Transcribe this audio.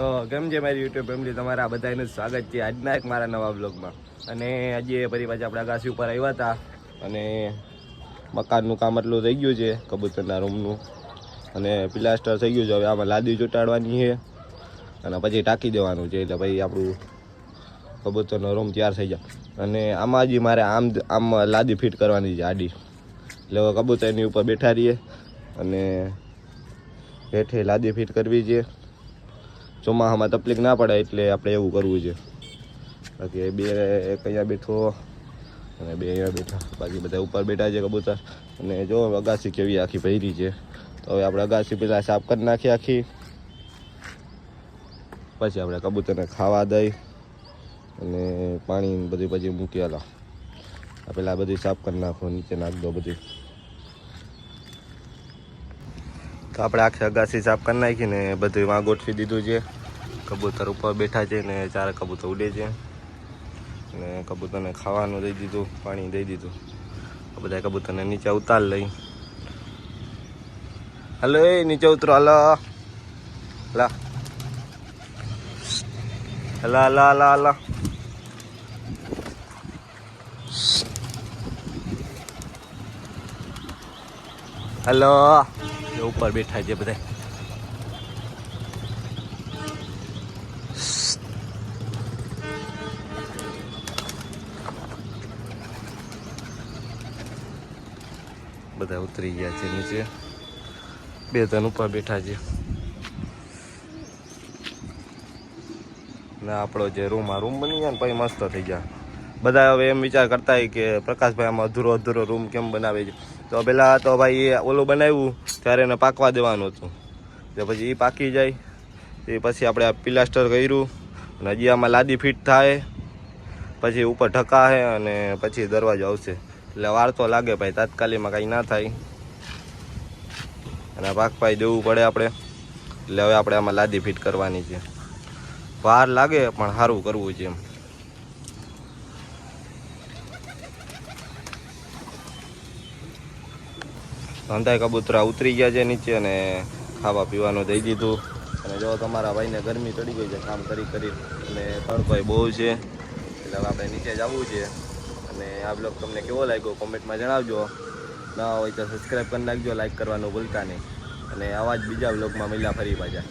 તો કેમ છે મારી યુટ્યુબ ફેમિલી, તમારા બધાનું સ્વાગત છે આજના એક મારા નવા બ્લોગમાં. અને આજે ફરી પાછા આપણે અગાસી ઉપર આવ્યા હતા અને મકાનનું કામ એટલું થઈ ગયું છે, કબૂતરના રૂમનું, અને પ્લાસ્ટર થઈ ગયું છે. હવે આમાં લાદી ચોંટાડવાની છે અને પછી ટાંકી દેવાનું છે, એટલે ભાઈ આપણું કબૂતરનો રૂમ તૈયાર થઈ જાય. અને આમાં હજી મારે આમ લાદી ફિટ કરવાની છે આડી, એટલે કબૂતરની ઉપર બેઠા રહીએ અને હેઠે લાદી ફિટ કરવી છે. ચોમાસામાં તકલીફ ના પડે એટલે આપણે એવું કરવું છે. બાકી એક અહીંયા બેઠો અને બે અહીંયા બેઠા, બાકી બધા ઉપર બેઠા છે કબૂતર. અને જો અગાસી કેવી આખી ભરી છે, તો હવે આપણે અગાસી પહેલાં સાફ કરી નાખીએ આખી, પછી આપણે કબૂતરને ખાવા દઈ અને પાણી બધું પછી મૂકી આલો. પહેલાં બધી સાફ કરી નાખો, નીચે નાખ દો બધી. તો આપણે આખી અગાસી સાફ કરી નાખીને બધું માં ગોઠવી દીધું છે. કબૂતર ઉપર બેઠા છે ને 4 કબૂતર ઉડે છે, અને કબૂતરને ખાવાનું દઈ દીધું, પાણી દઈ દીધું. બધા કબૂતરને નીચે ઉતાર લઈ. હાલો એ નીચે ઉતરો, હાલો હલા હલા હલા હલા હલા. હલો, ઉપર બેઠા છે બધા. બધા ઉતરી ગયા છે નીચે, 2-3 ઉપર બેઠા છે. ને આપણો જે રૂમ બની જાય ને પછી મસ્ત થઈ જાય. બધા હવે એમ વિચાર કરતા હોય કે પ્રકાશભાઈ આમાં અધૂરો રૂમ કેમ બનાવે છે. તો પહેલાં તો ભાઈ ઓલું બનાવ્યું ત્યારે એને પાકવા દેવાનું હતું, તો પછી એ પાકી જાય એ પછી આપણે આ પ્લાસ્ટર કર્યું, અને હજી આમાં લાદી ફિટ થાય, પછી ઉપર ઢકાશે અને પછી દરવાજો આવશે. એટલે વાર તો લાગે ભાઈ, તાત્કાલિકમાં કાંઈ ના થાય, અને પાકપાઈ દેવું પડે આપણે. એટલે હવે આપણે આમાં લાદી ફિટ કરવાની છે. વાર લાગે પણ સારું કરવું છે એમ. ધંધાય કબૂતરા ઉતરી ગયા છે નીચે અને ખાવા પીવાનું દઈ દીધું. અને જો તમારા ભાઈને ગરમી ચડી ગઈ છે કામ કરી અને તડકો બહુ છે, એટલે હવે આપણે નીચે જવું છે. અને આ બ્લોગ તમને કેવો લાગ્યો કોમેન્ટમાં જણાવજો. ના હોય તો સબસ્ક્રાઈબ કરી નાખજો, લાઈક કરવાનું ભૂલતા નહીં. અને આવા જ બીજા બ્લોગમાં મળ્યા ફરી પાછા.